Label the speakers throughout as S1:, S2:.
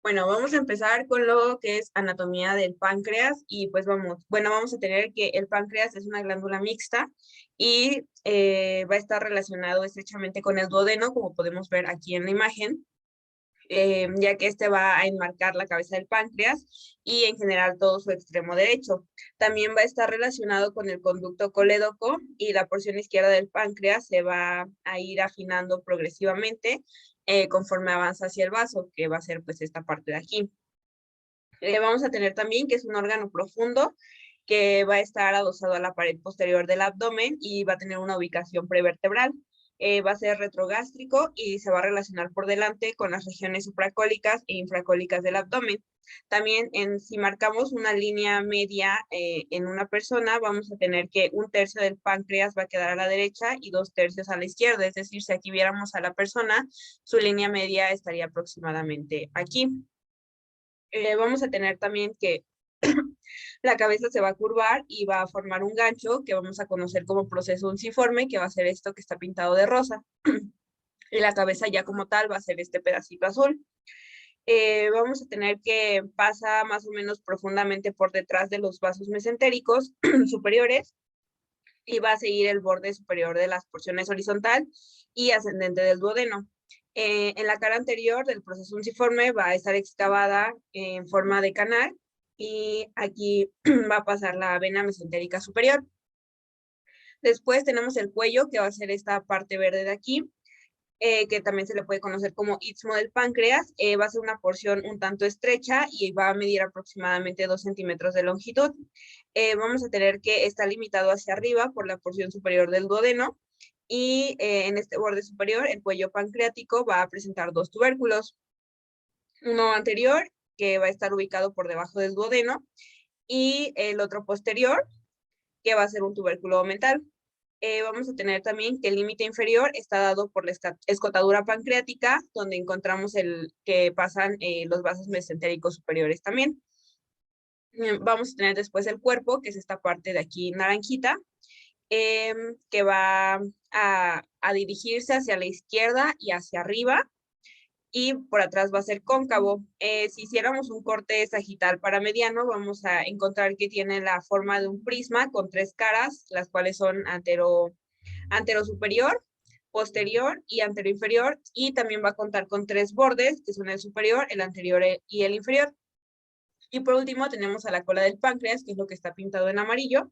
S1: Bueno, vamos a empezar con lo que es anatomía del páncreas y pues vamos a tener que el páncreas es una glándula mixta y va a estar relacionado estrechamente con el duodeno, como podemos ver aquí en la imagen, ya que este va a enmarcar la cabeza del páncreas y en general todo su extremo derecho. También va a estar relacionado con el conducto colédoco y la porción izquierda del páncreas se va a ir afinando progresivamente conforme avanza hacia el vaso, que va a ser pues esta parte de aquí. Vamos a tener también que es un órgano profundo que va a estar adosado a la pared posterior del abdomen y va a tener una ubicación prevertebral. Va a ser retrogástrico y se va a relacionar por delante con las regiones supracólicas e infracólicas del abdomen. También si marcamos una línea media en una persona, vamos a tener que un tercio del páncreas va a quedar a la derecha y dos tercios a la izquierda. Es decir, si aquí viéramos a la persona, su línea media estaría aproximadamente aquí. Vamos a tener también que la cabeza se va a curvar y va a formar un gancho que vamos a conocer como proceso unciforme, que va a ser esto que está pintado de rosa. Y la cabeza ya como tal va a ser este pedacito azul. Vamos a tener que pasa más o menos profundamente por detrás de los vasos mesentéricos superiores y va a seguir el borde superior de las porciones horizontal y ascendente del duodeno. En la cara anterior del proceso unciforme va a estar excavada en forma de canal y aquí va a pasar la vena mesentérica superior. Después tenemos el cuello, que va a ser esta parte verde de aquí, que también se le puede conocer como istmo del páncreas. Va a ser una porción un tanto estrecha y va a medir aproximadamente 2 centímetros de longitud. Vamos a tener que está limitado hacia arriba por la porción superior del duodeno y en este borde superior el cuello pancreático va a presentar dos tubérculos. Uno anterior, que va a estar ubicado por debajo del duodeno, y el otro posterior, que va a ser un tubérculo mental. Vamos a tener también que el límite inferior está dado por la escotadura pancreática, donde encontramos el que pasan los vasos mesentéricos superiores también. Vamos a tener después el cuerpo, que es esta parte de aquí naranjita, que va a dirigirse hacia la izquierda y hacia arriba, y por atrás va a ser cóncavo. Si hiciéramos un corte sagital para mediano, vamos a encontrar que tiene la forma de un prisma con tres caras, las cuales son antero superior, posterior y antero inferior, y también va a contar con tres bordes, que son el superior, el anterior y el inferior. Y por último tenemos a la cola del páncreas, que es lo que está pintado en amarillo,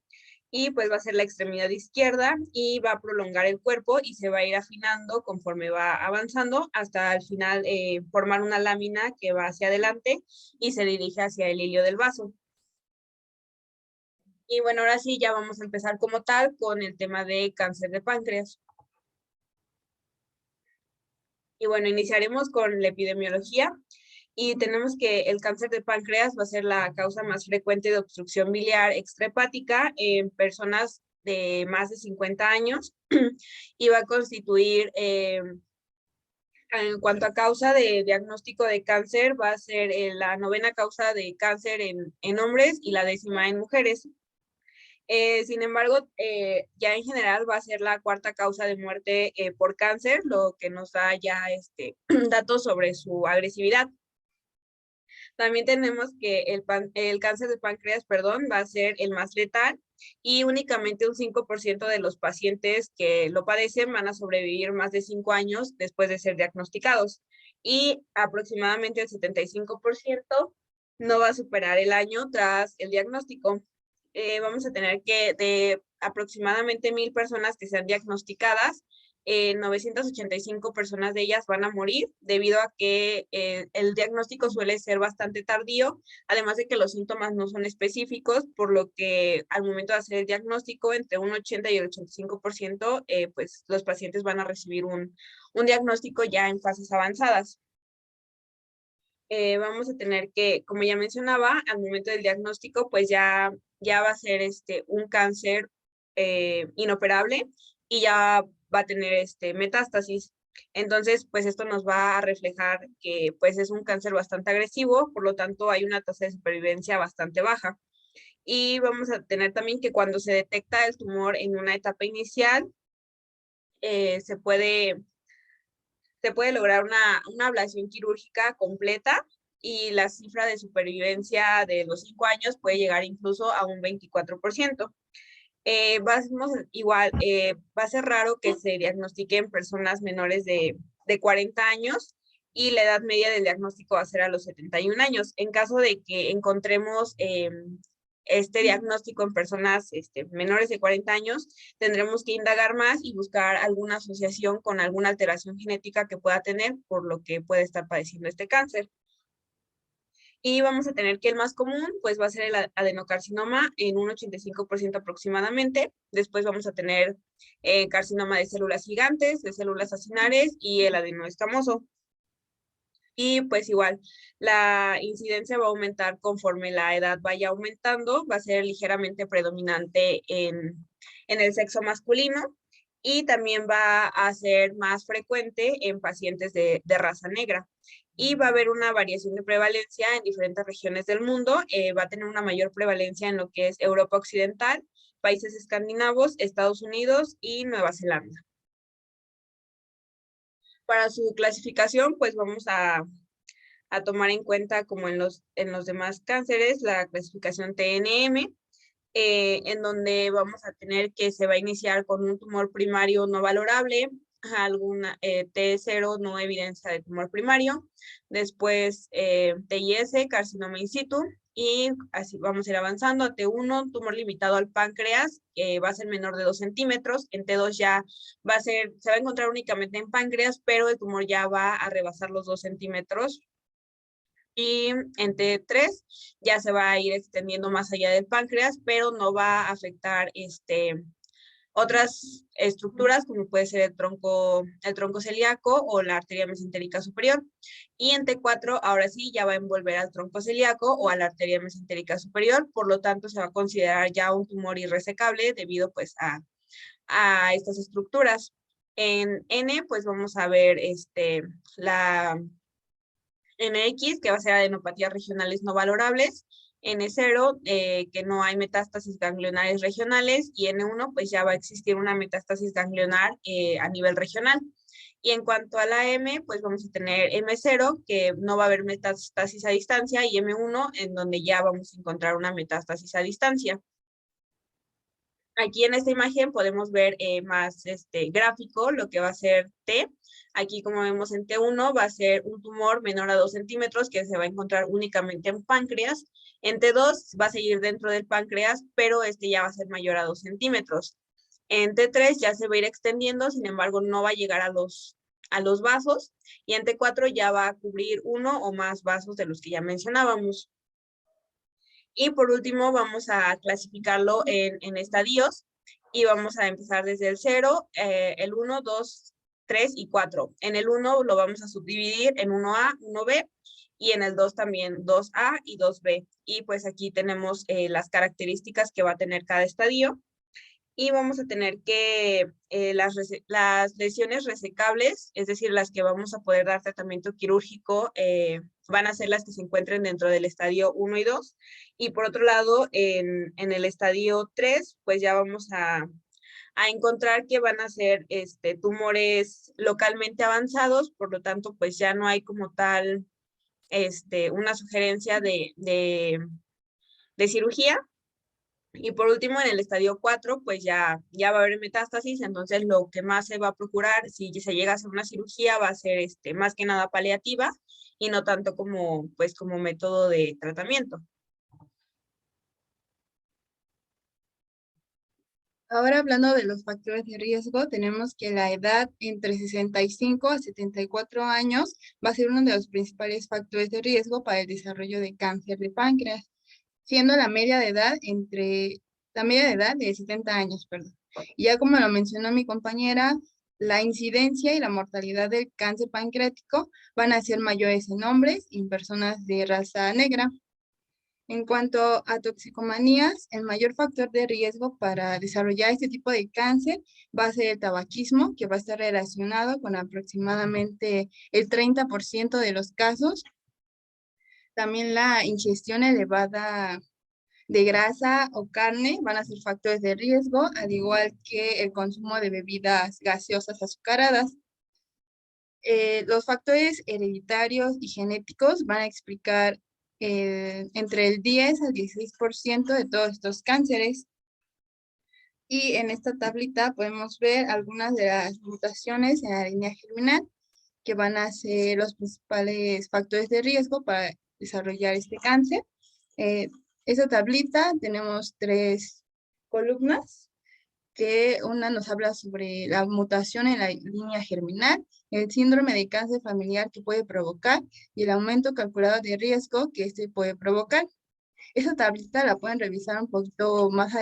S1: y pues va a ser la extremidad izquierda y va a prolongar el cuerpo y se va a ir afinando conforme va avanzando hasta al final formar una lámina que va hacia adelante y se dirige hacia el hilio del vaso. Y bueno, ahora sí ya vamos a empezar como tal con el tema de cáncer de páncreas. Y bueno, iniciaremos con la epidemiología y tenemos que el cáncer de páncreas va a ser la causa más frecuente de obstrucción biliar extrahepática en personas de más de 50 años y va a constituir, en cuanto a causa de diagnóstico de cáncer, va a ser la novena causa de cáncer en hombres y la décima en mujeres. Sin embargo, ya en general va a ser la cuarta causa de muerte por cáncer, lo que nos da ya datos sobre su agresividad. También tenemos que el cáncer de páncreas, perdón, va a ser el más letal y únicamente un 5% de los pacientes que lo padecen van a sobrevivir más de 5 años después de ser diagnosticados y aproximadamente el 75% no va a superar el año tras el diagnóstico. Vamos a tener que de aproximadamente 1,000 personas que sean diagnosticadas, 985 personas de ellas van a morir debido a que el diagnóstico suele ser bastante tardío, además de que los síntomas no son específicos, por lo que al momento de hacer el diagnóstico, entre un 80 y el 85%, pues los pacientes van a recibir un diagnóstico ya en fases avanzadas. Vamos a tener que, como ya mencionaba, al momento del diagnóstico, pues ya va a ser un cáncer inoperable y ya va a tener metástasis. Entonces, pues esto nos va a reflejar que pues es un cáncer bastante agresivo, por lo tanto hay una tasa de supervivencia bastante baja. Y vamos a tener también que cuando se detecta el tumor en una etapa inicial, se puede lograr una ablación quirúrgica completa y la cifra de supervivencia de los 5 años puede llegar incluso a un 24%. Va a ser raro que se diagnostiquen personas menores de 40 años y la edad media del diagnóstico va a ser a los 71 años. En caso de que encontremos este diagnóstico en personas menores de 40 años, tendremos que indagar más y buscar alguna asociación con alguna alteración genética que pueda tener, por lo que puede estar padeciendo este cáncer. Y vamos a tener que el más común, pues va a ser el adenocarcinoma en un 85% aproximadamente. Después vamos a tener carcinoma de células gigantes, de células acinares y el adenoescamoso. Y pues igual, la incidencia va a aumentar conforme la edad vaya aumentando, va a ser ligeramente predominante en el sexo masculino y también va a ser más frecuente en pacientes de raza negra. Y va a haber una variación de prevalencia en diferentes regiones del mundo. Va a tener una mayor prevalencia en lo que es Europa Occidental, países escandinavos, Estados Unidos y Nueva Zelanda. Para su clasificación, pues vamos a tomar en cuenta, como en los demás cánceres, la clasificación TNM, en donde vamos a tener que se va a iniciar con un tumor primario no valorable, alguna T0 no evidencia de tumor primario, después TIS, carcinoma in situ, y así vamos a ir avanzando a T1, tumor limitado al páncreas, que va a ser menor de 2 centímetros, en T2 ya se va a encontrar únicamente en páncreas, pero el tumor ya va a rebasar los 2 centímetros, y en T3 ya se va a ir extendiendo más allá del páncreas, pero no va a afectar otras estructuras como puede ser el tronco celíaco o la arteria mesentérica superior. Y en T4 ahora sí ya va a envolver al tronco celíaco o a la arteria mesentérica superior, por lo tanto se va a considerar ya un tumor irresecable debido pues a estas estructuras. En N pues vamos a ver la NX, que va a ser adenopatías regionales no valorables, N0, que no hay metástasis ganglionares regionales, y N1, pues ya va a existir una metástasis ganglionar a nivel regional. Y en cuanto a la M, pues vamos a tener M0, que no va a haber metástasis a distancia, y M1, en donde ya vamos a encontrar una metástasis a distancia. Aquí en esta imagen podemos ver más gráfico lo que va a ser T. Aquí, como vemos en T1, va a ser un tumor menor a 2 centímetros que se va a encontrar únicamente en páncreas. En T2 va a seguir dentro del páncreas, pero ya va a ser mayor a 2 centímetros. En T3 ya se va a ir extendiendo, sin embargo, no va a llegar a los vasos. Y en T4 ya va a cubrir uno o más vasos de los que ya mencionábamos. Y por último, vamos a clasificarlo en estadios y vamos a empezar desde el 0, el 1, 2, 3 y 4. En el 1 lo vamos a subdividir en 1A, 1B y en el 2 también 2A y 2B. Y pues aquí tenemos las características que va a tener cada estadio. Y vamos a tener que las lesiones resecables, es decir, las que vamos a poder dar tratamiento quirúrgico, van a ser las que se encuentren dentro del estadio 1 y 2. Y por otro lado, en el estadio 3, pues ya vamos a encontrar que van a ser tumores localmente avanzados, por lo tanto, pues ya no hay como tal una sugerencia de cirugía. Y por último, en el estadio 4, pues ya va a haber metástasis, entonces lo que más se va a procurar, si se llega a hacer una cirugía, va a ser más que nada paliativa y no tanto como método de tratamiento.
S2: Ahora hablando de los factores de riesgo, tenemos que la edad entre 65 a 74 años va a ser uno de los principales factores de riesgo para el desarrollo de cáncer de páncreas, siendo la media de edad de 70 años, perdón. Y ya como lo mencionó mi compañera, la incidencia y la mortalidad del cáncer pancreático van a ser mayores en hombres y en personas de raza negra. En cuanto a toxicomanías, el mayor factor de riesgo para desarrollar este tipo de cáncer va a ser el tabaquismo, que va a estar relacionado con aproximadamente el 30% de los casos. También la ingestión elevada de grasa o carne van a ser factores de riesgo, al igual que el consumo de bebidas gaseosas azucaradas. Los factores hereditarios y genéticos van a explicar entre el 10 al 16% de todos estos cánceres. Y en esta tablita podemos ver algunas de las mutaciones en la línea germinal que van a ser los principales factores de riesgo para desarrollar este cáncer. Esta tablita tenemos 3 columnas, que una nos habla sobre la mutación en la línea germinal, el síndrome de cáncer familiar que puede provocar y el aumento calculado de riesgo que este puede provocar. Esa tablita la pueden revisar un poquito más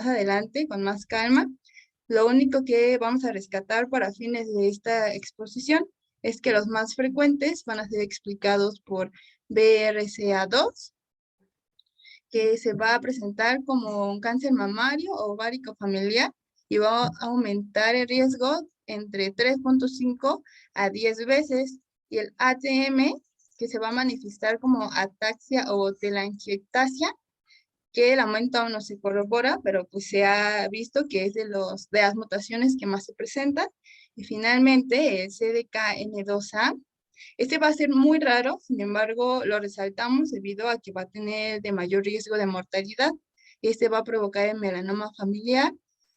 S2: adelante, con más calma. Lo único que vamos a rescatar para fines de esta exposición es que los más frecuentes van a ser explicados por BRCA2, que se va a presentar como un cáncer mamario o ovárico familiar y va a aumentar el riesgo entre 3.5 a 10 veces. Y el ATM, que se va a manifestar como ataxia o telangiectasia, que el aumento aún no se corrobora, pero pues se ha visto que es de las mutaciones que más se presentan. Y finalmente el CDKN2A, este va a ser muy raro, sin embargo lo resaltamos debido a que va a tener de mayor riesgo de mortalidad. Este va a provocar el melanoma familiar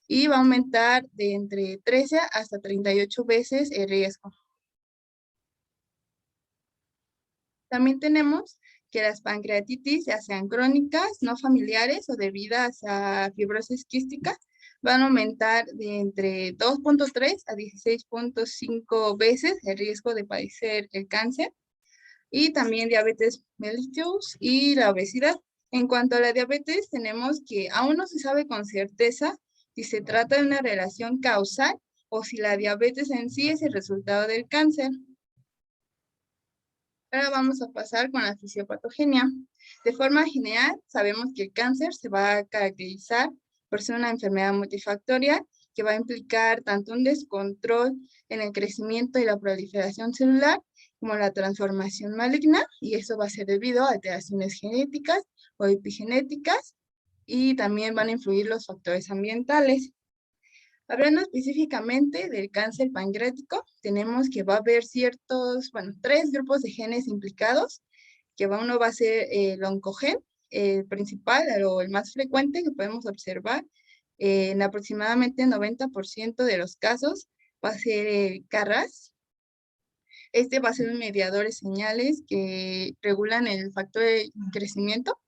S2: y va a aumentar de entre 13 hasta 38 veces el riesgo. También tenemos que las pancreatitis, ya sean crónicas, no familiares o debidas a fibrosis quística, van a aumentar de entre 2.3 a 16.5 veces el riesgo de padecer el cáncer. Y también diabetes mellitus y la obesidad. En cuanto a la diabetes, tenemos que aún no se sabe con certeza si se trata de una relación causal o si la diabetes en sí es el resultado del cáncer. Ahora vamos a pasar con la fisiopatogenia. De forma general, sabemos que el cáncer se va a caracterizar por ser una enfermedad multifactorial que va a implicar tanto un descontrol en el crecimiento y la proliferación celular, como la transformación maligna, y eso va a ser debido a alteraciones genéticas o epigenéticas, y también van a influir los factores ambientales. Hablando específicamente del cáncer pancreático, tenemos que va a haber ciertos, 3 grupos de genes implicados, que uno va a ser el oncogen, el principal o el más frecuente que podemos observar en aproximadamente 90% de los casos, va a ser el KRAS. Este va a ser un mediador de señales que regulan el factor de crecimiento,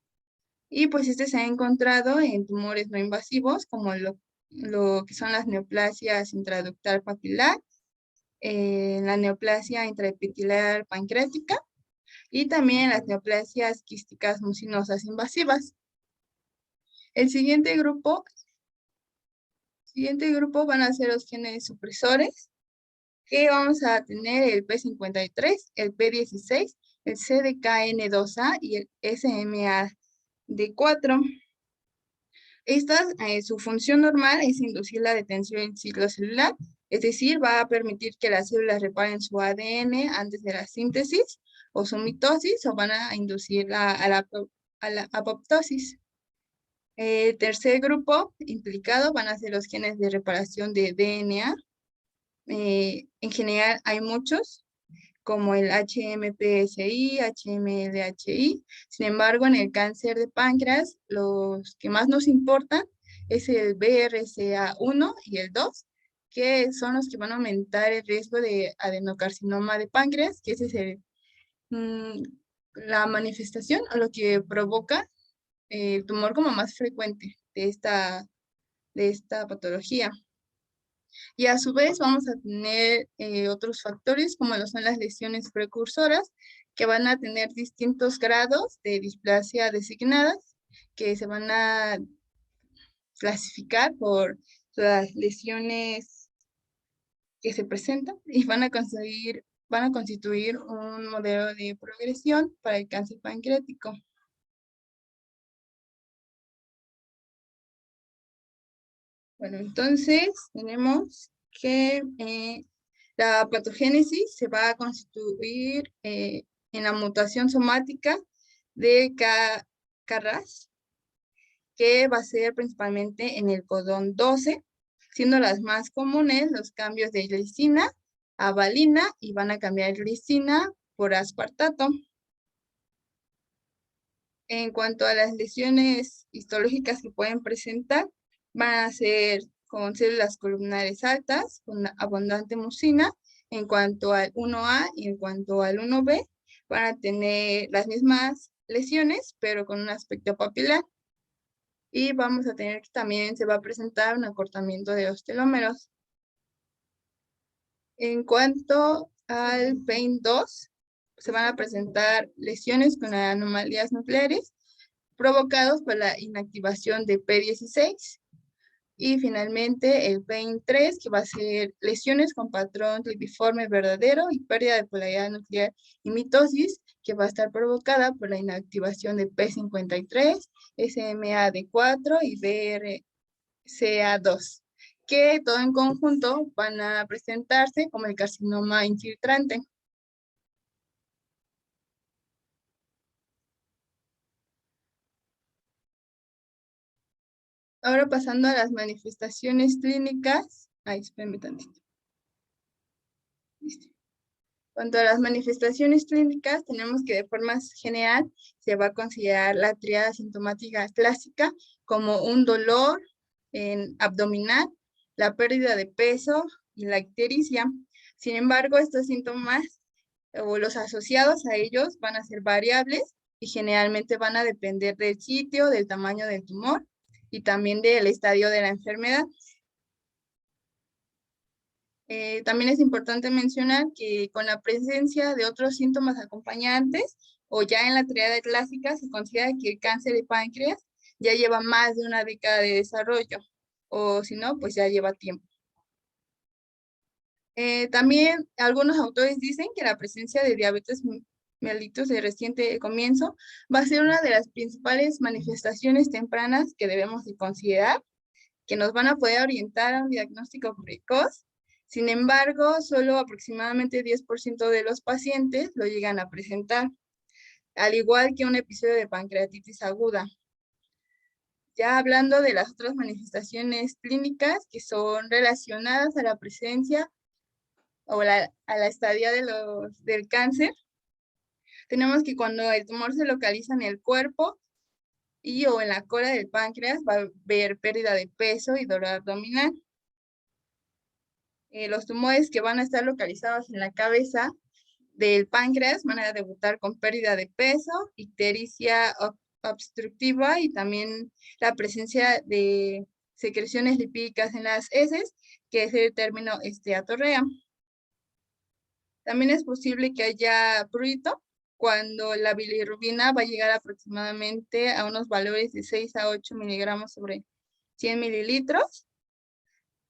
S2: y pues este se ha encontrado en tumores no invasivos como lo que son las neoplasias intraductal papilar, la neoplasia intraepitelial pancreática y también las neoplasias quísticas mucinosas invasivas. El siguiente grupo van a ser los genes supresores, que vamos a tener el P53, el P16, el CDKN2A y el SMAD4. Su función normal es inducir la detención en ciclo celular, es decir, va a permitir que las células reparen su ADN antes de la síntesis o su mitosis, o van a inducir a la apoptosis. El tercer grupo implicado van a ser los genes de reparación de DNA. En general hay muchos, como el HMPSI, HMLHI. Sin embargo, en el cáncer de páncreas, los que más nos importan es el BRCA1 y el 2, que son los que van a aumentar el riesgo de adenocarcinoma de páncreas, que ese es la manifestación o lo que provoca el tumor como más frecuente de esta patología. Y a su vez vamos a tener otros factores como lo son las lesiones precursoras, que van a tener distintos grados de displasia designadas, que se van a clasificar por las lesiones que se presentan y van a constituir un modelo de progresión para el cáncer pancreático. Bueno, entonces tenemos que la patogénesis se va a constituir en la mutación somática de KRAS, que va a ser principalmente en el codón 12, siendo las más comunes los cambios de glicina a valina y van a cambiar glicina por aspartato. En cuanto a las lesiones histológicas que pueden presentar, van a ser con células columnares altas, con abundante mucina. En cuanto al 1A y en cuanto al 1B, van a tener las mismas lesiones, pero con un aspecto papilar. Y vamos a tener que también se va a presentar un acortamiento de los telómeros. En cuanto al PEIN2, se van a presentar lesiones con anomalías nucleares provocados por la inactivación de P16. Y finalmente el PEIN3, que va a ser lesiones con patrón clipiforme verdadero y pérdida de polaridad nuclear y mitosis, que va a estar provocada por la inactivación de P53, SMAD4 y BRCA2, que todo en conjunto van a presentarse como el carcinoma infiltrante. Ahora pasando a las manifestaciones clínicas. Ay, espérenme tantito. Listo. Cuanto a las manifestaciones clínicas, tenemos que de forma general se va a considerar la triada sintomática clásica como un dolor abdominal, la pérdida de peso y la ictericia. Sin embargo, estos síntomas o los asociados a ellos van a ser variables y generalmente van a depender del sitio, del tamaño del tumor y también del estadio de la enfermedad. También es importante mencionar que con la presencia de otros síntomas acompañantes o ya en la triada clásica se considera que el cáncer de páncreas ya lleva más de una década de desarrollo o si no, pues ya lleva tiempo. También algunos autores dicen que la presencia de diabetes mellitus de reciente comienzo va a ser una de las principales manifestaciones tempranas que debemos de considerar, que nos van a poder orientar a un diagnóstico precoz. Sin embargo, solo aproximadamente 10% de los pacientes lo llegan a presentar, al igual que un episodio de pancreatitis aguda. Ya hablando de las otras manifestaciones clínicas que son relacionadas a la presencia o a la estadia del cáncer, tenemos que cuando el tumor se localiza en el cuerpo y o en la cola del páncreas, va a haber pérdida de peso y dolor abdominal. Los tumores que van a estar localizados en la cabeza del páncreas van a debutar con pérdida de peso, ictericia obstructiva y también la presencia de secreciones lipídicas en las heces, que es el término esteatorrea. También es posible que haya prurito cuando la bilirrubina va a llegar aproximadamente a unos valores de 6 a 8 miligramos sobre 100 mililitros.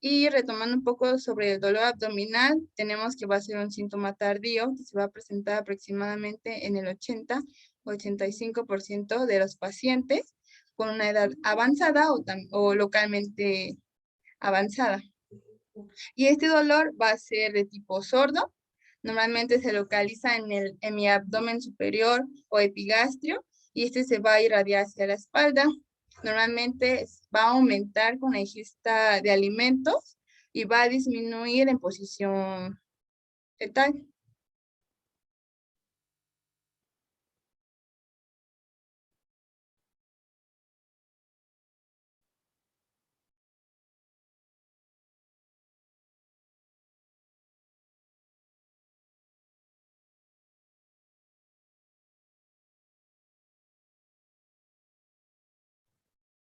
S2: Y retomando un poco sobre el dolor abdominal, tenemos que va a ser un síntoma tardío que se va a presentar aproximadamente en el 80-85% de los pacientes con una edad avanzada o localmente avanzada. Y este dolor va a ser de tipo sordo. Normalmente se localiza en el hemiabdomen superior o epigastrio y este se va a irradiar hacia la espalda. Normalmente va a aumentar con la ingesta de alimentos y va a disminuir en posición fetal.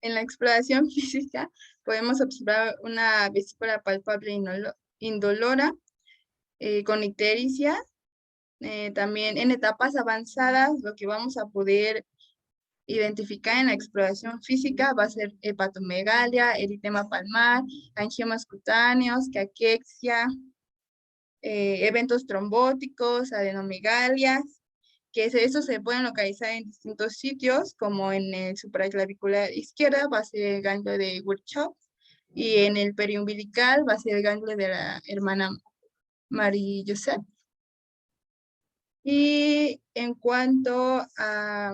S2: En la exploración física podemos observar una vesícula palpable indolora con ictericia. También en etapas avanzadas lo que vamos a poder identificar en la exploración física va a ser hepatomegalia, eritema palmar, angiomas cutáneos, caquexia, eventos trombóticos, adenomegalias, que esos se pueden localizar en distintos sitios, como en el supraclavicular izquierda va a ser el ganglio de Virchow, y en el periumbilical va a ser el ganglio de la hermana Marie Joseph. Y en cuanto a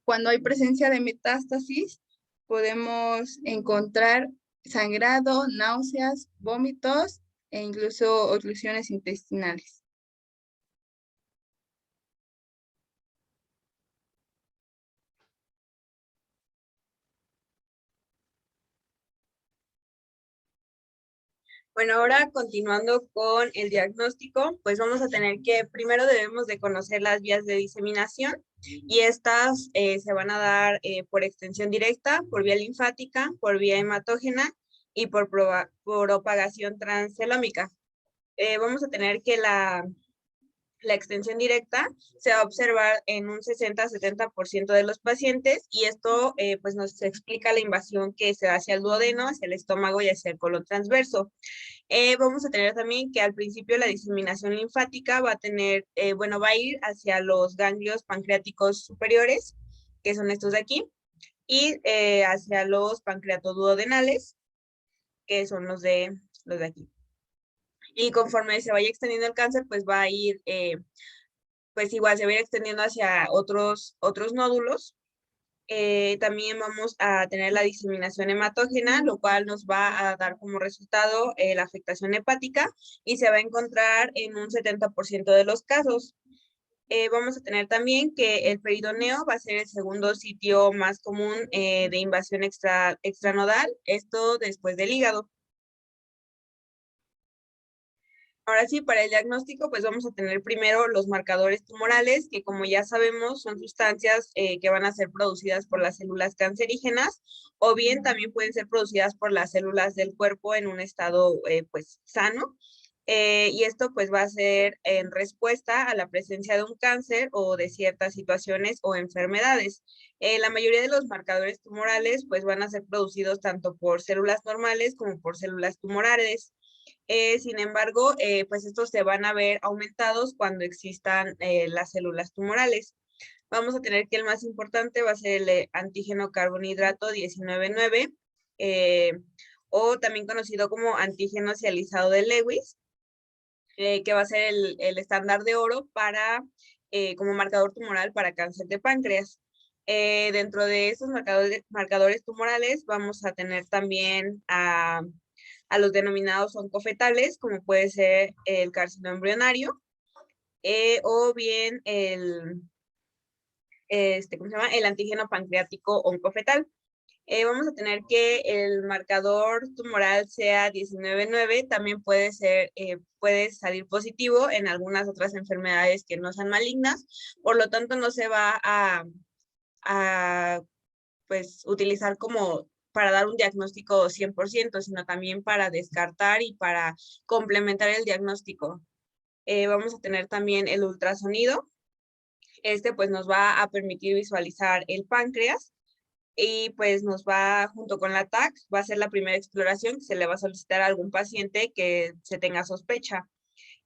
S2: cuando hay presencia de metástasis, podemos encontrar sangrado, náuseas, vómitos e incluso oclusiones intestinales.
S1: Bueno, ahora continuando con el diagnóstico, pues vamos a tener que primero debemos de conocer las vías de diseminación y estas se van a dar por extensión directa, por vía linfática, por vía hematógena y por propagación transcelómica. Vamos a tener que la extensión directa se va a observar en un 60-70% de los pacientes y esto pues nos explica la invasión que se da hacia el duodeno, hacia el estómago y hacia el colon transverso. Vamos a tener también que al principio la diseminación linfática va a tener, bueno, va a ir hacia los ganglios pancreáticos superiores, que son estos de aquí, y hacia los pancreatoduodenales, que son los de aquí. Y conforme se vaya extendiendo el cáncer, pues va a ir, pues igual se va a ir extendiendo hacia otros nódulos. También vamos a tener la diseminación hematógena, lo cual nos va a dar como resultado la afectación hepática y se va a encontrar en un 70% de los casos. Vamos a tener también que el peridoneo va a ser el segundo sitio más común de invasión extranodal, esto después del hígado. Ahora sí, para el diagnóstico, pues vamos a tener primero los marcadores tumorales, que como ya sabemos son sustancias que van a ser producidas por las células cancerígenas, o bien también pueden ser producidas por las células del cuerpo en un estado pues sano. Y esto pues va a ser en respuesta a la presencia de un cáncer o de ciertas situaciones o enfermedades. La mayoría de los marcadores tumorales pues van a ser producidos tanto por células normales como por células tumorales. Sin embargo, pues estos se van a ver aumentados cuando existan las células tumorales. Vamos a tener que el más importante va a ser el antígeno carbohidrato 19,9, o también conocido como antígeno cializado de Lewis, que va a ser el estándar de oro para, como marcador tumoral para cáncer de páncreas. Dentro de esos marcadores tumorales vamos a tener también a los denominados oncofetales, como puede ser el carcinoma embrionario, o bien ¿cómo se llama? El antígeno pancreático oncofetal. Vamos a tener que el marcador tumoral sea 19,9, también puede salir positivo en algunas otras enfermedades que no sean malignas, por lo tanto no se va a pues utilizar como para dar un diagnóstico 100%, sino también para descartar y para complementar el diagnóstico. Vamos a tener también el ultrasonido. Este pues nos va a permitir visualizar el páncreas y pues nos va, junto con la TAC, va a ser la primera exploración que se le va a solicitar a algún paciente que se tenga sospecha.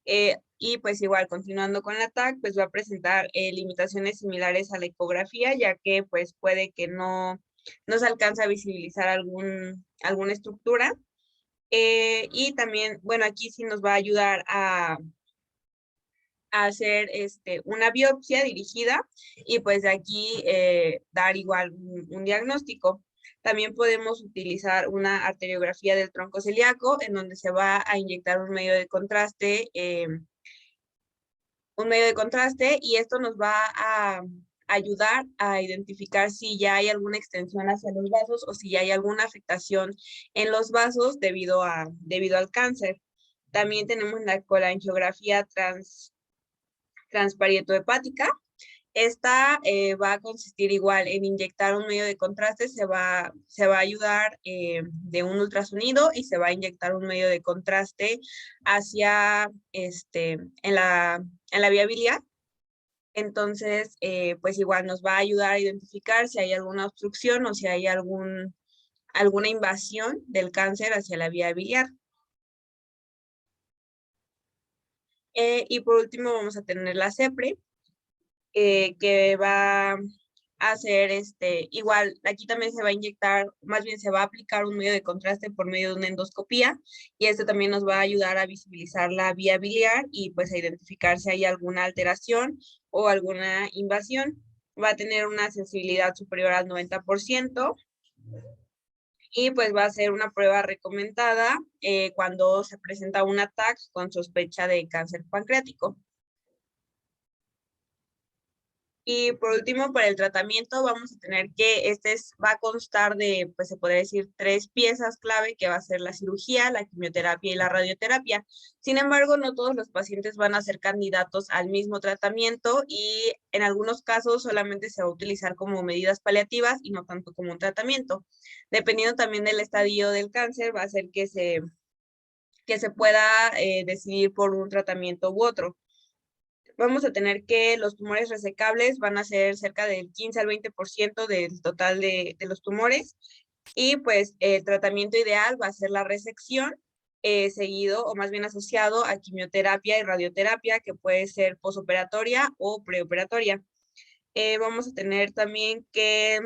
S1: Y pues igual, continuando con la TAC, pues va a presentar limitaciones similares a la ecografía, ya que pues puede que no se alcance a visibilizar alguna estructura. Y también, bueno, aquí sí nos va a ayudar a hacer una biopsia dirigida y pues de aquí dar igual un diagnóstico. También podemos utilizar una arteriografía del tronco celíaco en donde se va a inyectar un medio de contraste y esto nos va a ayudar a identificar si ya hay alguna extensión hacia los vasos o si ya hay alguna afectación en los vasos debido al cáncer. También tenemos la colangiografía transparieto-hepática. Esta va a consistir igual en inyectar un medio de contraste, se va a ayudar de un ultrasonido y se va a inyectar un medio de contraste hacia, en la vía biliar. Entonces, pues igual nos va a ayudar a identificar si hay alguna obstrucción o si hay alguna invasión del cáncer hacia la vía biliar. Y por último vamos a tener la CEPRE, que va a hacer igual, aquí también se va a inyectar, más bien se va a aplicar un medio de contraste por medio de una endoscopía y esto también nos va a ayudar a visibilizar la vía biliar y pues a identificar si hay alguna alteración o alguna invasión. Va a tener una sensibilidad superior al 90% y pues va a ser una prueba recomendada cuando se presenta un TAC con sospecha de cáncer pancreático. Y por último, para el tratamiento vamos a tener que va a constar de, pues se podría decir, 3 piezas clave, que va a ser la cirugía, la quimioterapia y la radioterapia. Sin embargo, no todos los pacientes van a ser candidatos al mismo tratamiento y en algunos casos solamente se va a utilizar como medidas paliativas y no tanto como un tratamiento. Dependiendo también del estadio del cáncer, va a ser que se pueda decidir por un tratamiento u otro. Vamos a tener que los tumores resecables van a ser cerca del 15 al 20% del total de los tumores. Y pues el tratamiento ideal va a ser la resección, seguido o más bien asociado a quimioterapia y radioterapia, que puede ser posoperatoria o preoperatoria. Vamos a tener también que,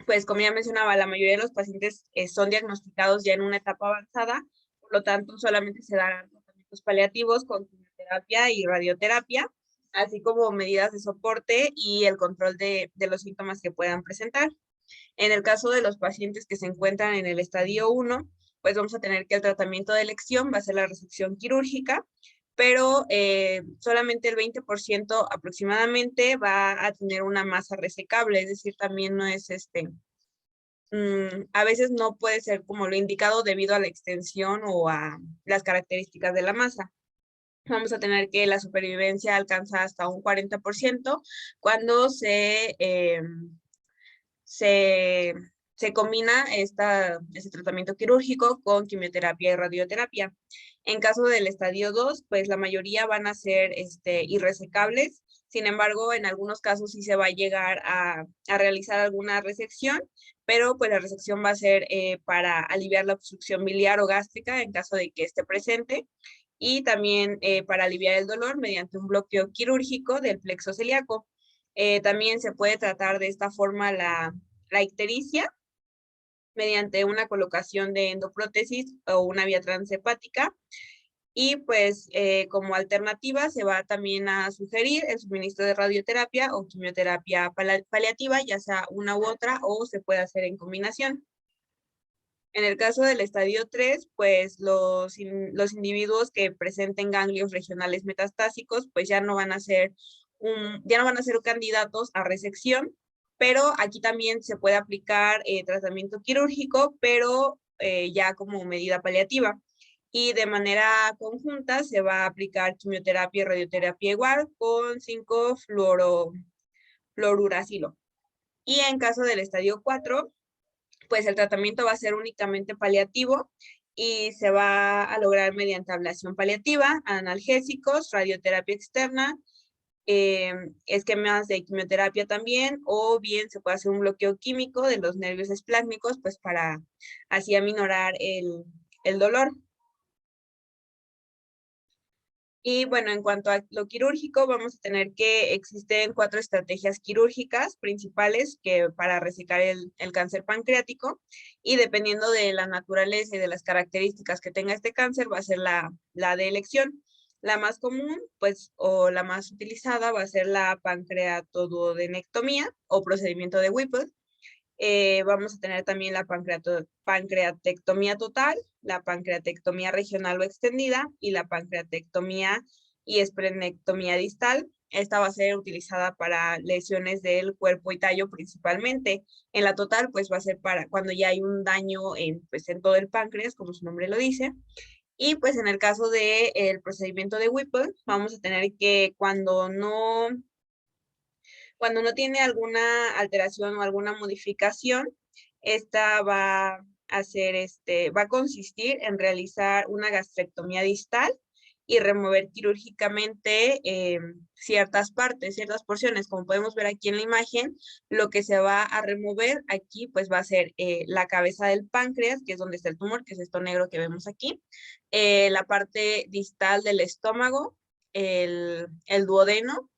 S1: pues como ya mencionaba, la mayoría de los pacientes son diagnosticados ya en una etapa avanzada, por lo tanto solamente se darán tratamientos paliativos con quimioterapia y radioterapia, así como medidas de soporte y el control de los síntomas que puedan presentar. En el caso de los pacientes que se encuentran en el estadio 1, pues vamos a tener que el tratamiento de elección va a ser la resección quirúrgica, pero solamente el 20% aproximadamente va a tener una masa resecable, es decir, también no es a veces no puede ser como lo indicado debido a la extensión o a las características de la masa. Vamos a tener que la supervivencia alcanza hasta un 40% cuando se combina este tratamiento quirúrgico con quimioterapia y radioterapia. En caso del estadio 2, pues la mayoría van a ser irresecables. Sin embargo, en algunos casos sí se va a llegar a realizar alguna resección, pero pues la resección va a ser para aliviar la obstrucción biliar o gástrica en caso de que esté presente, y también para aliviar el dolor mediante un bloqueo quirúrgico del plexo celíaco. También se puede tratar de esta forma la ictericia mediante una colocación de endoprótesis o una vía transhepática. Y pues como alternativa se va también a sugerir el suministro de radioterapia o quimioterapia paliativa, ya sea una u otra, o se puede hacer en combinación. En el caso del estadio 3, pues los individuos que presenten ganglios regionales metastásicos, pues ya no van a ser candidatos a resección, pero aquí también se puede aplicar tratamiento quirúrgico, pero ya como medida paliativa. Y de manera conjunta se va a aplicar quimioterapia y radioterapia igual con 5-fluoruracilo. Y en caso del estadio 4, pues el tratamiento va a ser únicamente paliativo y se va a lograr mediante ablación paliativa, analgésicos, radioterapia externa, esquemas de quimioterapia también, o bien se puede hacer un bloqueo químico de los nervios esplácnicos, pues para así aminorar el dolor. Y bueno, en cuanto a lo quirúrgico, vamos a tener que existen 4 estrategias quirúrgicas principales para resecar el cáncer pancreático, y dependiendo de la naturaleza y de las características que tenga este cáncer, va a ser la de elección. La más común, pues, o la más utilizada va a ser la pancreatoduodenectomía o procedimiento de Whipple. Vamos a tener también la pancreatectomía total, la pancreatectomía regional o extendida y la pancreatectomía y esplenectomía distal. Esta va a ser utilizada para lesiones del cuerpo y tallo principalmente. En la total, pues va a ser para cuando ya hay un daño pues, en todo el páncreas, como su nombre lo dice. Y pues en el caso del procedimiento de Whipple, vamos a tener que cuando no tiene alguna alteración o alguna modificación, esta va a consistir en realizar una gastrectomía distal y remover quirúrgicamente ciertas partes, ciertas porciones. Como podemos ver aquí en la imagen, lo que se va a remover aquí pues va a ser la cabeza del páncreas, que es donde está el tumor, que es esto negro que vemos aquí, la parte distal del estómago, el duodeno,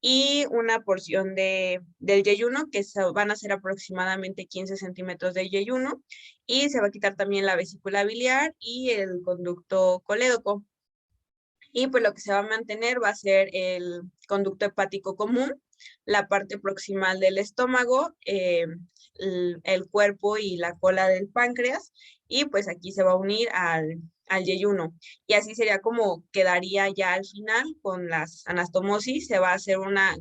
S1: y una porción del yeyuno, que van a ser aproximadamente 15 centímetros de yeyuno, y se va a quitar también la vesícula biliar y el conducto colédoco. Y pues lo que se va a mantener va a ser el conducto hepático común, la parte proximal del estómago, el cuerpo y la cola del páncreas, y pues aquí se va a unir al yeyuno. Y así sería como quedaría ya al final con las anastomosis. Se va a hacer una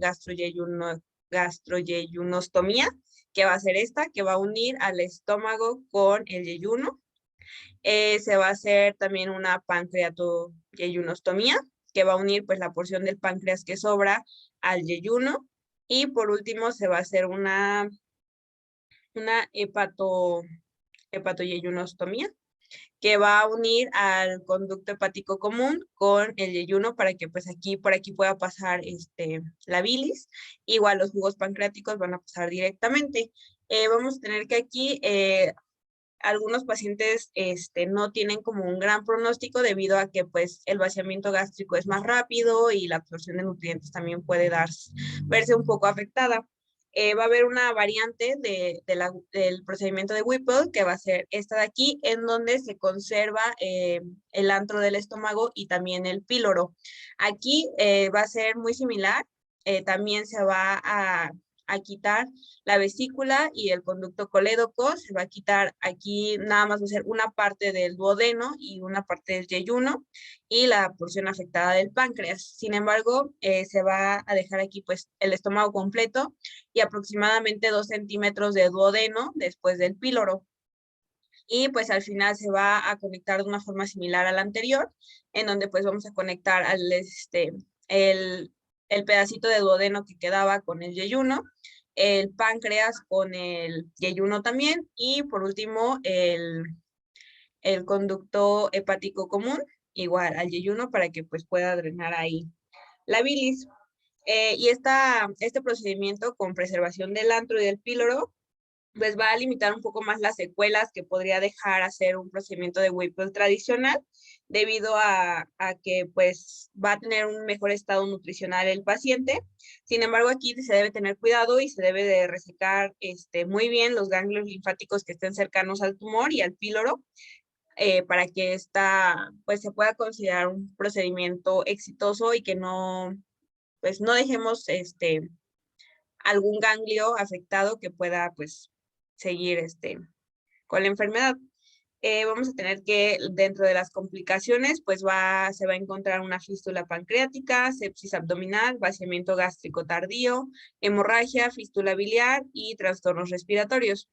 S1: gastroyeyunostomía, que va a ser esta, que va a unir al estómago con el yeyuno. Se va a hacer también una pancreatoyeyunostomía, que va a unir pues la porción del páncreas que sobra al yeyuno. Y por último se va a hacer una hepatoyeyunostomía, que va a unir al conducto hepático común con el yeyuno para que pues por aquí pueda pasar la bilis. Igual los jugos pancreáticos van a pasar directamente. Vamos a tener que aquí algunos pacientes no tienen como un gran pronóstico debido a que pues el vaciamiento gástrico es más rápido y la absorción de nutrientes también puede verse un poco afectada. Va a haber una variante del procedimiento de Whipple, que va a ser esta de aquí, en donde se conserva el antro del estómago y también el píloro. Aquí va a ser muy similar. También se va a quitar la vesícula y el conducto colédoco. Se va a quitar aquí, nada más va a ser una parte del duodeno y una parte del yeyuno y la porción afectada del páncreas. Sin embargo, se va a dejar aquí pues el estómago completo y aproximadamente 2 centímetros de duodeno después del píloro. Y pues al final se va a conectar de una forma similar a la anterior, en donde pues vamos a conectar el pedacito de duodeno que quedaba con el yeyuno, el páncreas con el yeyuno también, y por último el conducto hepático común, igual al yeyuno, para que pues pueda drenar ahí la bilis. Y este procedimiento con preservación del antro y del píloro pues va a limitar un poco más las secuelas que podría dejar hacer un procedimiento de Whipple tradicional, debido a que pues va a tener un mejor estado nutricional el paciente. Sin embargo, aquí se debe tener cuidado y se debe de resecar muy bien los ganglios linfáticos que estén cercanos al tumor y al píloro, para que pues se pueda considerar un procedimiento exitoso y que pues no dejemos algún ganglio afectado que pueda pues seguir con la enfermedad. Vamos a tener que dentro de las complicaciones pues se va a encontrar una fístula pancreática, sepsis abdominal, vaciamiento gástrico tardío, hemorragia, fístula biliar y trastornos respiratorios.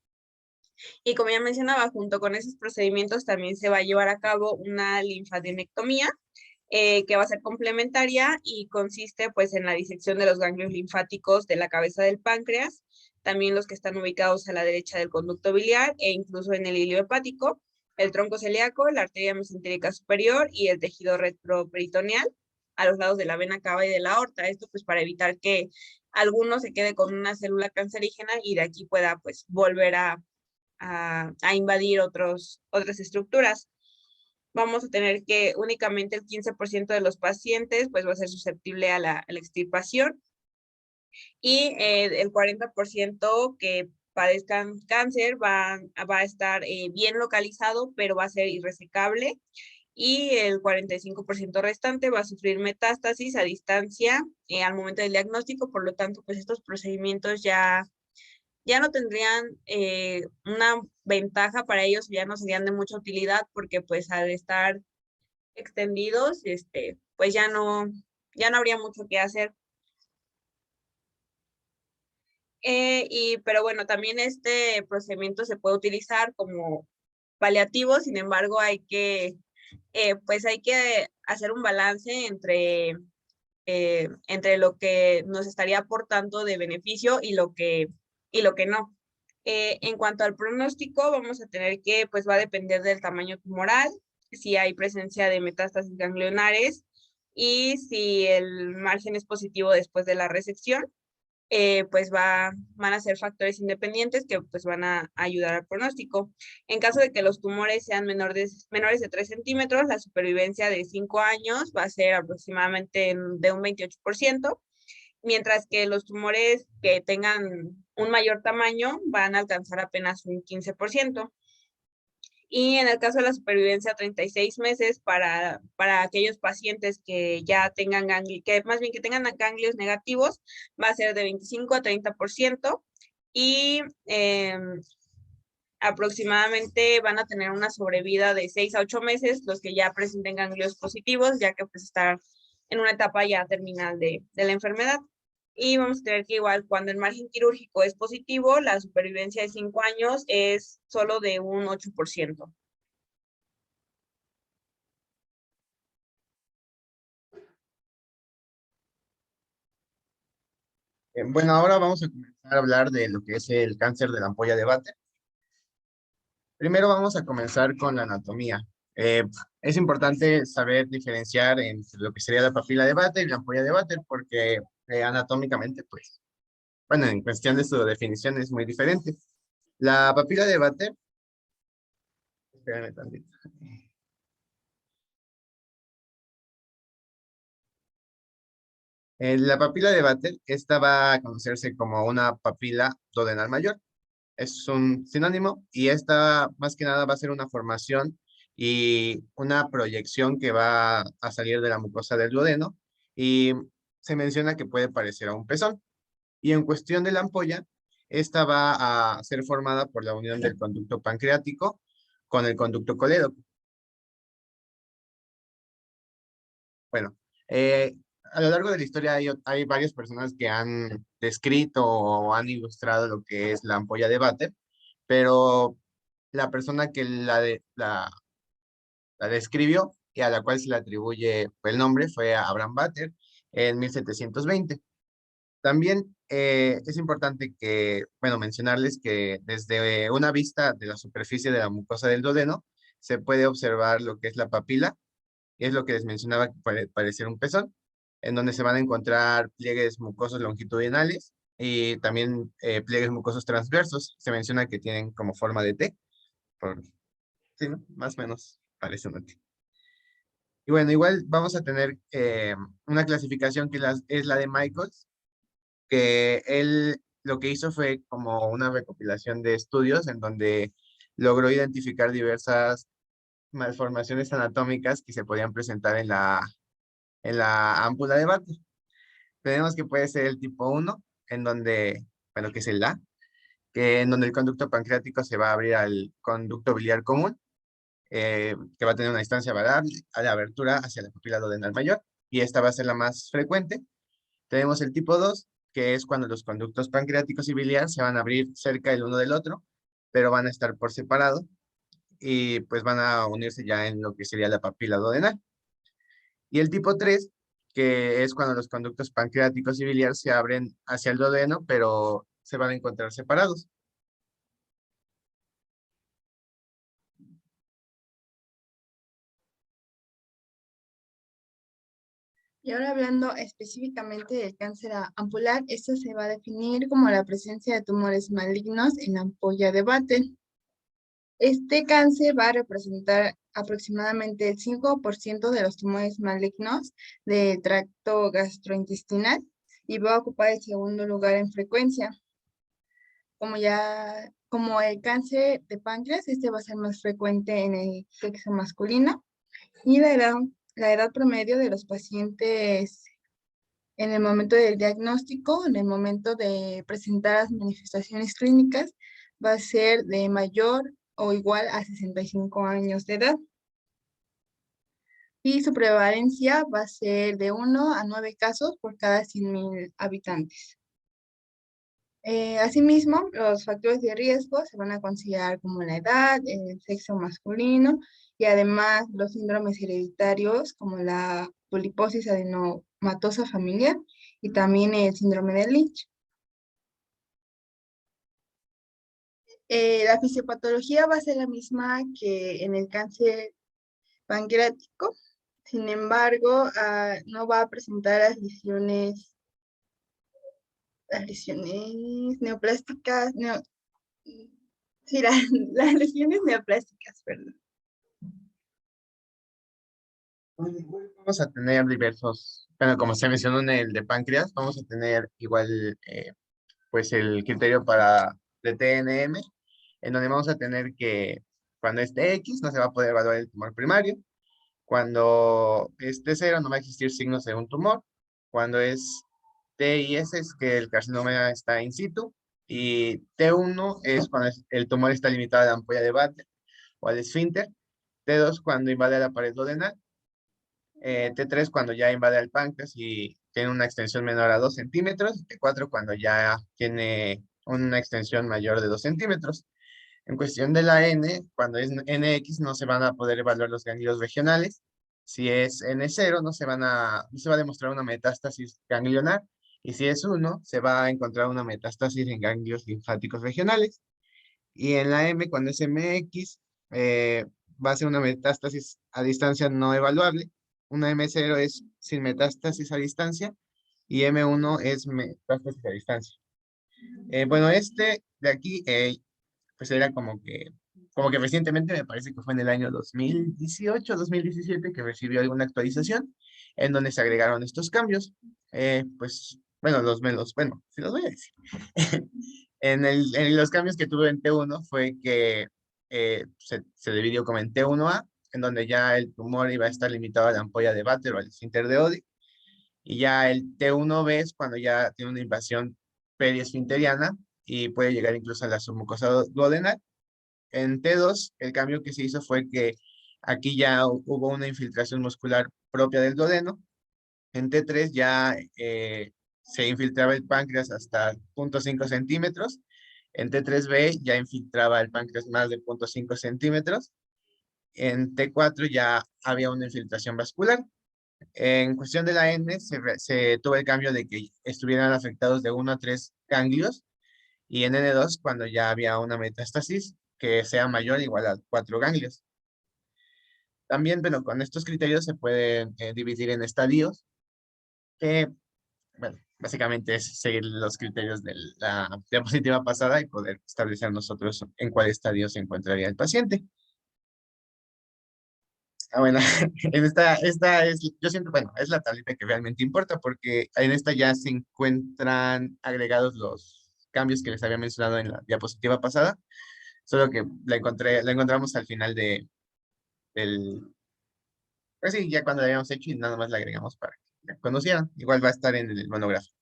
S1: Y como ya mencionaba, junto con esos procedimientos también se va a llevar a cabo una linfadenectomía, que va a ser complementaria y consiste pues en la disección de los ganglios linfáticos de la cabeza del páncreas, también los que están ubicados a la derecha del conducto biliar e incluso en el hilio hepático, el tronco celíaco, la arteria mesentérica superior y el tejido retroperitoneal a los lados de la vena cava y de la aorta. Esto pues para evitar que alguno se quede con una célula cancerígena y de aquí pueda pues volver a invadir otras estructuras. Vamos a tener que únicamente el 15% de los pacientes pues va a ser susceptible a la extirpación, y el 40% que padezcan cáncer va a estar bien localizado, pero va a ser irresecable, y el 45% restante va a sufrir metástasis a distancia al momento del diagnóstico. Por lo tanto, pues estos procedimientos ya no tendrían una ventaja para ellos, ya no serían de mucha utilidad, porque pues al estar extendidos, pues ya no habría mucho que hacer. Pero bueno, también este procedimiento se puede utilizar como paliativo. Sin embargo, pues hay que hacer un balance entre lo que nos estaría aportando de beneficio y lo que no. En cuanto al pronóstico, vamos a tener que, pues va a depender del tamaño tumoral, si hay presencia de metástasis ganglionares y si el margen es positivo después de la resección. Pues van a ser factores independientes que pues van a ayudar al pronóstico. En caso de que los tumores sean menores de 3 centímetros, la supervivencia de 5 años va a ser aproximadamente de un 28%, mientras que los tumores que tengan un mayor tamaño van a alcanzar apenas un 15%. Y en el caso de la supervivencia, 36 meses para aquellos pacientes que ya tengan ganglios, que más bien que tengan ganglios negativos, va a ser de 25 a 30%. Y aproximadamente van a tener una sobrevida de 6 a 8 meses los que ya presenten ganglios positivos, ya que pues están en una etapa ya terminal de la enfermedad. Y vamos a tener que igual cuando el margen quirúrgico es positivo, la supervivencia de 5 años es solo de un 8%.
S3: Bueno, ahora vamos a comenzar a hablar de lo que es el cáncer de la ampolla de Vater. Primero vamos a comenzar con la anatomía. Es importante saber diferenciar entre lo que sería la papila de Vater y la ampolla de Vater porque anatómicamente, pues, bueno, en cuestión de su definición es muy diferente. La papila de Vater, espérame tantito. La papila de Vater, esta va a conocerse como una papila duodenal mayor. Es un sinónimo y esta más que nada va a ser una formación y una proyección que va a salir de la mucosa del duodeno y se menciona que puede parecer a un pezón. Y en cuestión de la ampolla, esta va a ser formada por la unión del conducto pancreático con el conducto colédoco. Bueno, a lo largo de la historia hay varias personas que han descrito o han ilustrado lo que es la ampolla de Vater, pero la persona que la describió y a la cual se le atribuye el nombre fue a Abraham Vater en 1720. También es importante que, bueno, mencionarles que desde una vista de la superficie de la mucosa del duodeno se puede observar lo que es la papila, y es lo que les mencionaba que puede parecer un pezón, en donde se van a encontrar pliegues mucosos longitudinales y también pliegues mucosos transversos. Se menciona que tienen como forma de T, por, sí, ¿no? Más o menos parece una T. Y bueno, igual vamos a tener una clasificación que es la de Michaels, que él lo que hizo fue como una recopilación de estudios en donde logró identificar diversas malformaciones anatómicas que se podían presentar en la ámpula de Vater. Tenemos que puede ser el tipo 1, en donde, bueno, que es el A, que en donde el conducto pancreático se va a abrir al conducto biliar común, que va a tener una distancia variable a la abertura hacia la papila duodenal mayor, y esta va a ser la más frecuente. Tenemos el tipo 2, que es cuando los conductos pancreáticos y biliar se van a abrir cerca el uno del otro, pero van a estar por separado, y pues van a unirse ya en lo que sería la papila duodenal. Y el tipo 3, que es cuando los conductos pancreáticos y biliar se abren hacia el duodeno, pero se van a encontrar separados.
S2: Y ahora hablando específicamente del cáncer ampular, esto se va a definir como la presencia de tumores malignos en la ampolla de Vater. Este cáncer va a representar aproximadamente el 5% de los tumores malignos del tracto gastrointestinal y va a ocupar el segundo lugar en frecuencia. Como el cáncer de páncreas, este va a ser más frecuente en el sexo masculino y la edad promedio de los pacientes en el momento del diagnóstico, en el momento de presentar las manifestaciones clínicas, va a ser de mayor o igual a 65 años de edad. Y su prevalencia va a ser de 1 a 9 casos por cada 100,000 habitantes. Asimismo, los factores de riesgo se van a considerar como la edad, el sexo masculino y además los síndromes hereditarios como la poliposis adenomatosa familiar y también el síndrome de Lynch. La fisiopatología va a ser la misma que en el cáncer pancreático, sin embargo, no va a presentar las lesiones neoplásticas, sí, las lesiones neoplásticas, perdón.
S3: Vamos a tener diversos, bueno, como se mencionó en el de páncreas, vamos a tener igual, pues el criterio para de TNM, en donde vamos a tener que Cuando es Tx, no se va a poder evaluar el tumor primario. Cuando es T0, no va a existir signos de un tumor. Cuando es TIS, es que el carcinoma está in situ. Y T1 es cuando el tumor está limitado a la ampolla de Vater o al esfínter. T2 cuando invade la pared duodenal. T3 cuando ya invade el páncreas y tiene una extensión menor a 2 centímetros. T4 cuando ya tiene una extensión mayor de 2 centímetros. En cuestión de la N, cuando es NX no se van a poder evaluar los ganglios regionales. Si es N0 no se va a demostrar una metástasis ganglionar. Y si es 1, se va a encontrar una metástasis en ganglios linfáticos regionales. Y en la M, cuando es MX, va a ser una metástasis a distancia no evaluable. Una M0 es sin metástasis a distancia y M1 es metástasis a distancia. Bueno, este de aquí, pues era como que recientemente, me parece que fue en el año 2018, 2017, que recibió alguna actualización en donde se agregaron estos cambios. Pues, bueno, bueno, sí los voy a decir. En los cambios que tuve en T1 fue que se dividió como en T1A, en donde ya el tumor iba a estar limitado a la ampolla de Vater o al esfínter de Oddi, y ya el T1B es cuando ya tiene una invasión periesfinteriana y puede llegar incluso a la submucosa duodenal. En T2, el cambio que se hizo fue que aquí ya hubo una infiltración muscular propia del duodeno. En T3 ya se infiltraba el páncreas hasta 0.5 centímetros. En T3B ya infiltraba el páncreas más de 0.5 centímetros. En T4 ya había una infiltración vascular. En cuestión de la N, se tuvo el cambio de que estuvieran afectados de 1 a 3 ganglios. Y en N2, cuando ya había una metástasis que sea mayor o igual a 4 ganglios. También, bueno, con estos criterios se pueden dividir en estadios, que, bueno, básicamente es seguir los criterios de la diapositiva pasada y poder establecer nosotros en cuál estadio se encontraría el paciente. Bueno, esta es, yo siento, bueno, es la tablita que realmente importa porque en esta ya se encuentran agregados los cambios que les había mencionado en la diapositiva pasada, solo que la encontramos al final del, pues sí, ya cuando la habíamos hecho y nada más la agregamos para que la conocieran. Igual va a estar en el monográfico.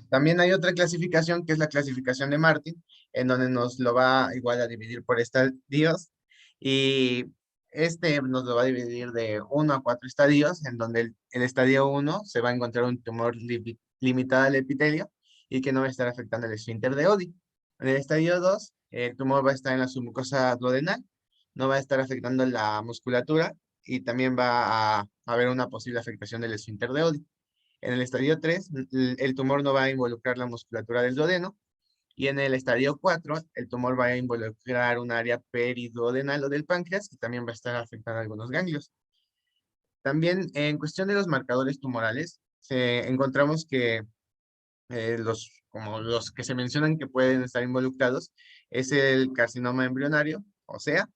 S3: También hay otra clasificación que es la clasificación de Martin, en donde nos lo va igual a dividir por estadios. Y este nos lo va a dividir de 1 a 4 estadios, en donde el estadio 1 se va a encontrar un tumor limitado al epitelio y que no va a estar afectando el esfínter de Oddi. En el estadio 2, el tumor va a estar en la submucosa duodenal, no va a estar afectando la musculatura y también va a haber una posible afectación del esfínter de Oddi. En el estadio 3, el tumor no va a involucrar la musculatura del duodeno. Y en el estadio 4, el tumor va a involucrar un área periduodenal o del páncreas y también va a estar afectando algunos ganglios. También en cuestión de los marcadores tumorales, encontramos que como los que se mencionan que pueden estar involucrados es el carcinoma embrionario, o sea,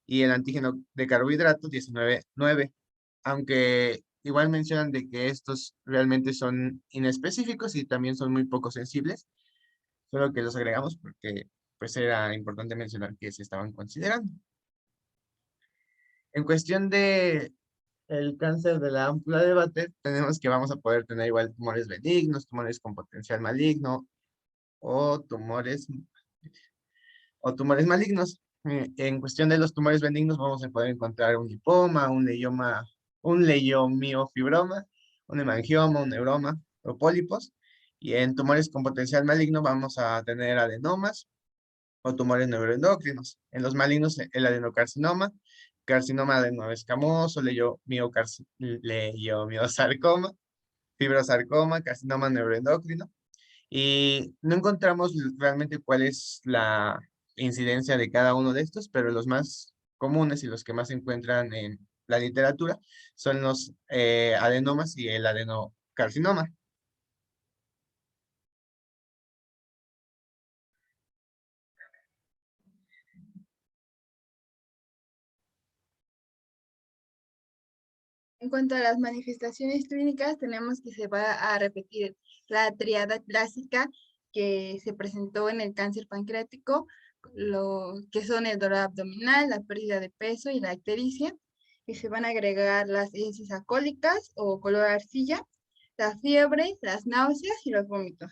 S3: y el antígeno de carbohidratos 19,9, aunque igual mencionan de que estos realmente son inespecíficos y también son muy poco sensibles, solo que los agregamos porque pues era importante mencionar que se estaban considerando. En cuestión de el cáncer de la ámpula de Vater, tenemos que vamos a poder tener igual tumores benignos, tumores con potencial maligno o tumores malignos. En cuestión de los tumores benignos vamos a poder encontrar un lipoma, un leiomiofibroma, un hemangioma, un neuroma o pólipos. Y en tumores con potencial maligno vamos a tener adenomas o tumores neuroendocrinos. En los malignos, el adenocarcinoma, carcinoma adenoescamoso, leiomiosarcoma, fibrosarcoma, carcinoma neuroendocrino. Y no encontramos realmente cuál es la incidencia de cada uno de estos, pero los más comunes y los que más se encuentran en la literatura son los adenomas y el adenocarcinoma.
S2: En cuanto a las manifestaciones clínicas, tenemos que se va a repetir la triada clásica, que se presentó en el cáncer pancreático, lo que son el dolor abdominal, la pérdida de peso y la ictericia, y se van a agregar las heces alcohólicas o color arcilla, la fiebre, las náuseas y los vómitos.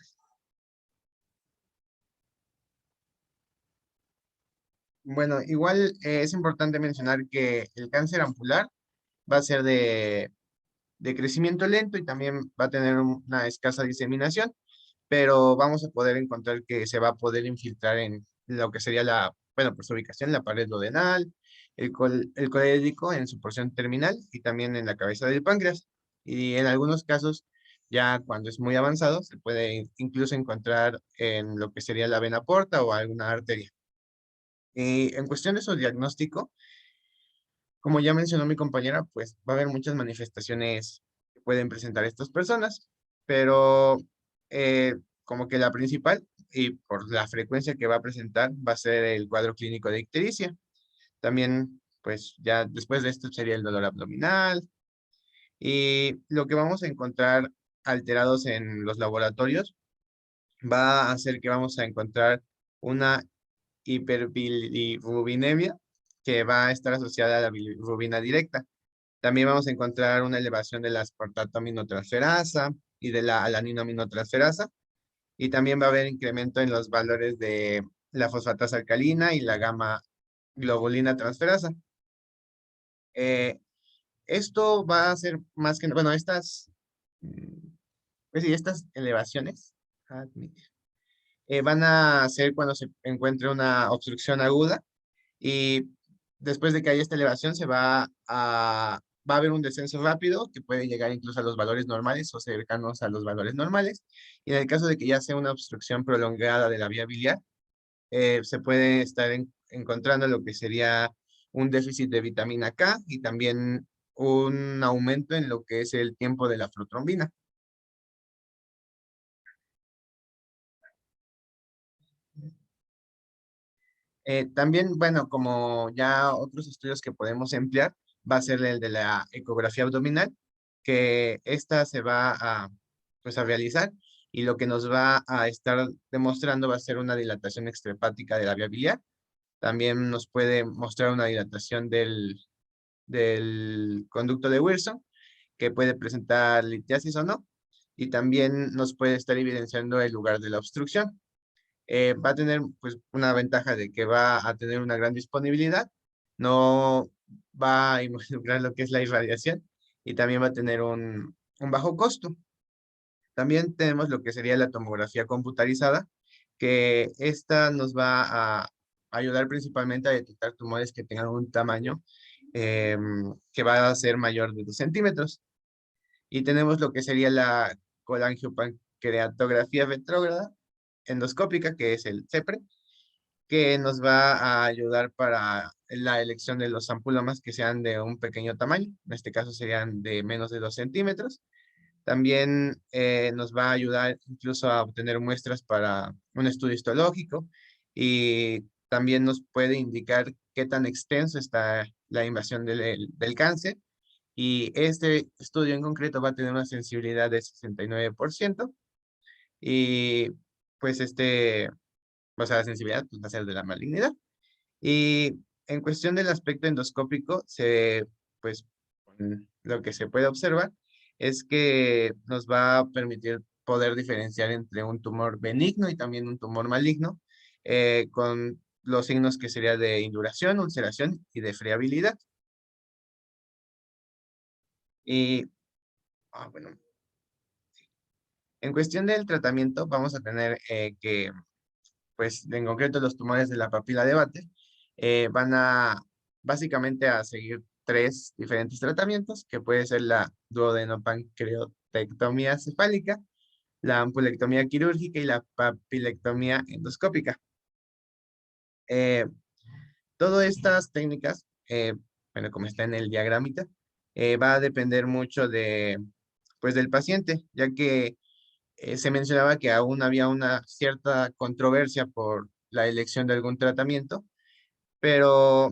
S3: Bueno, igual es importante mencionar que el cáncer ampular va a ser de crecimiento lento y también va a tener una escasa diseminación, pero vamos a poder encontrar que se va a poder infiltrar en lo que sería bueno, por su ubicación, la pared duodenal, el colédoco en su porción terminal y también en la cabeza del páncreas. Y en algunos casos, ya cuando es muy avanzado, se puede incluso encontrar en lo que sería la vena porta o alguna arteria. Y en cuestión de su diagnóstico, como ya mencionó mi compañera, pues va a haber muchas manifestaciones que pueden presentar estas personas, pero como que la principal, y por la frecuencia que va a presentar, va a ser el cuadro clínico de ictericia. También, pues ya después de esto sería el dolor abdominal, y lo que vamos a encontrar alterados en los laboratorios va a ser que vamos a encontrar una hiperbilirubinemia que va a estar asociada a la bilirrubina directa. También vamos a encontrar una elevación de la aspartato aminotransferasa y de la alanino aminotransferasa. Y también va a haber incremento en los valores de la fosfatasa alcalina y la gamma globulina transferasa. Eh, Esto va a ser más que, bueno, pues sí, estas elevaciones van a ser cuando se encuentre una obstrucción aguda y después de que haya esta elevación va a haber un descenso rápido que puede llegar incluso a los valores normales o cercanos a los valores normales. Y en el caso de que ya sea una obstrucción prolongada de la vía biliar, se puede estar encontrando lo que sería un déficit de vitamina K y también un aumento en lo que es el tiempo de la protrombina. También, bueno, como ya otros estudios que podemos emplear, va a ser el de la ecografía abdominal, que esta se va pues, a realizar y lo que nos va a estar demostrando va a ser una dilatación extrahepática de la vía biliar. También nos puede mostrar una dilatación del conducto de Wilson, que puede presentar litiasis o no, y también nos puede estar evidenciando el lugar de la obstrucción. Va a tener pues una ventaja de que va a tener una gran disponibilidad, no va a involucrar lo que es la irradiación y también va a tener un bajo costo. También tenemos lo que sería la tomografía computarizada, que esta nos va a ayudar principalmente a detectar tumores que tengan un tamaño que va a ser mayor de 2 centímetros. Y tenemos lo que sería la colangiopancreatografía retrógrada endoscópica, que es el CEPRE, que nos va a ayudar para la elección de los ampulomas que sean de un pequeño tamaño. En este caso serían de menos de 2 centímetros. También nos va a ayudar incluso a obtener muestras para un estudio histológico y también nos puede indicar qué tan extenso está la invasión del cáncer. Y este estudio en concreto va a tener una sensibilidad de 69% y pues o sea, la sensibilidad pues, va a ser de la malignidad. Y en cuestión del aspecto endoscópico, pues, lo que se puede observar es que nos va a permitir poder diferenciar entre un tumor benigno y también un tumor maligno, con los signos que sería de induración, ulceración y de friabilidad. Y, bueno, en cuestión del tratamiento, vamos a tener que pues en concreto los tumores de la papila de Vater, van a básicamente a seguir tres diferentes tratamientos, que puede ser la duodenopancreatectomía cefálica, la ampulectomía quirúrgica y la papilectomía endoscópica. Eh, Todas estas técnicas, bueno, como está en el diagramita, va a depender mucho pues, del paciente, ya que se mencionaba que aún había una cierta controversia por la elección de algún tratamiento, pero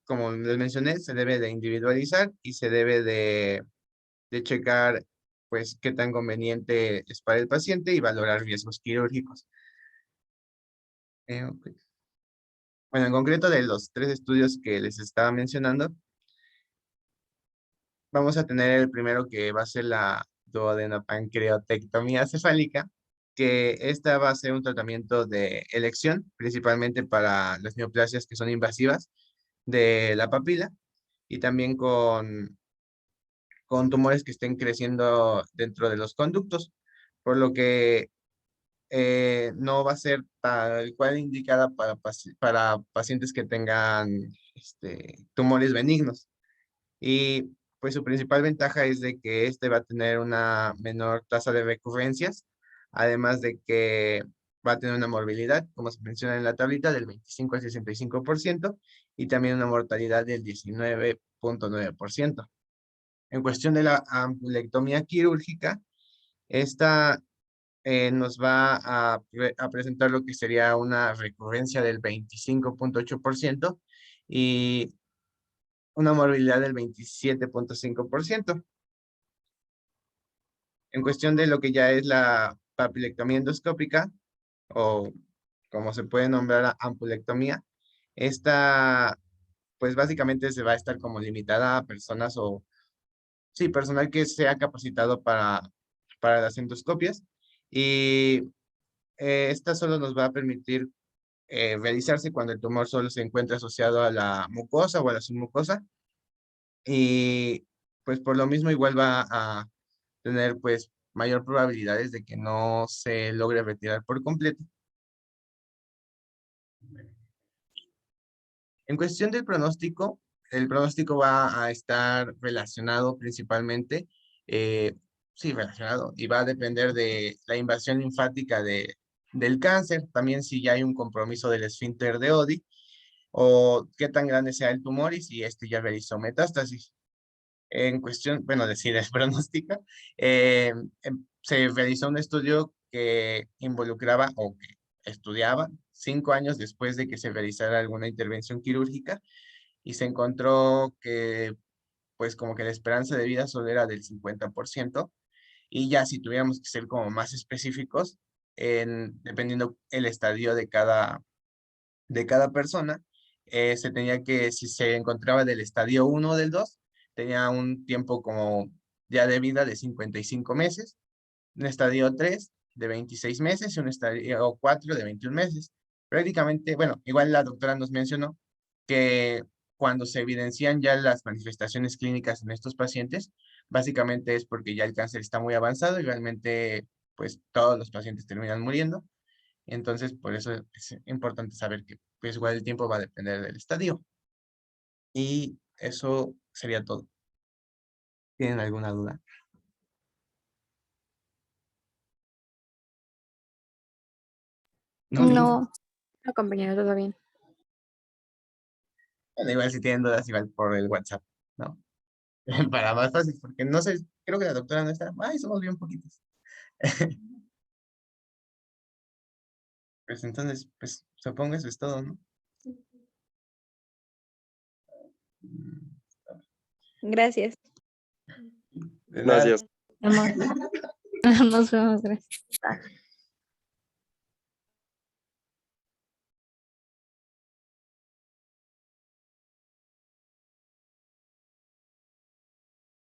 S3: como les mencioné, se debe de individualizar y se debe de checar pues qué tan conveniente es para el paciente y valorar riesgos quirúrgicos. Ok. Bueno, en concreto de los 3 estudios que les estaba mencionando, vamos a tener el primero que va a ser la duodenopancreatectomía cefálica, que esta va a ser un tratamiento de elección, principalmente para las neoplasias que son invasivas de la papila y también con tumores que estén creciendo dentro de los conductos, por lo que no va a ser tal cual indicada para pacientes que tengan tumores benignos. Y pues su principal ventaja es de que este va a tener una menor tasa de recurrencias, además de que va a tener una morbilidad, como se menciona en la tablita, del 25 al 65% y también una mortalidad del 19.9%. En cuestión de la ampulectomía quirúrgica, esta nos va a presentar lo que sería una recurrencia del 25.8% y una morbilidad del 27.5%. En cuestión de lo que ya es la papilectomía endoscópica, o como se puede nombrar ampulectomía, esta pues básicamente se va a estar como limitada a personas o, sí, personal que sea capacitado para las endoscopias y esta solo nos va a permitir realizarse cuando el tumor solo se encuentra asociado a la mucosa o a la submucosa y pues por lo mismo igual va a tener pues mayor probabilidades de que no se logre retirar por completo. En cuestión del pronóstico, el pronóstico va a estar relacionado principalmente, sí, relacionado, y va a depender de la invasión linfática del cáncer, también si ya hay un compromiso del esfínter de Oddi, o qué tan grande sea el tumor y si este ya realizó metástasis. En cuestión, bueno, decir, es pronóstica, se realizó un estudio que involucraba o que estudiaba 5 años después de que se realizara alguna intervención quirúrgica y se encontró que pues como que la esperanza de vida solo era del 50% y ya si tuviéramos que ser como más específicos, dependiendo el estadio de cada persona, se tenía que, si se encontraba del estadio 1 o del 2 tenía un tiempo como ya de vida de 55 meses, un estadio 3 de 26 meses y un estadio 4 de 21 meses. Prácticamente, bueno, igual la doctora nos mencionó que cuando se evidencian ya las manifestaciones clínicas en estos pacientes, básicamente es porque ya el cáncer está muy avanzado y realmente pues todos los pacientes terminan muriendo. Entonces, por eso es importante saber que pues igual el tiempo va a depender del estadio. Y eso sería todo. ¿Tienen alguna duda? No, ninguna.
S4: No, no, compañero, todo bien.
S3: Bueno, igual si tienen dudas, igual por el WhatsApp, ¿no? Para más fácil, porque no sé, creo que la doctora no está. Ay, somos bien poquitos. Pues entonces, pues supongo eso es todo, ¿no? Mm,
S4: Gracias.
S3: De nada.
S5: Gracias.
S4: Nos vemos, gracias.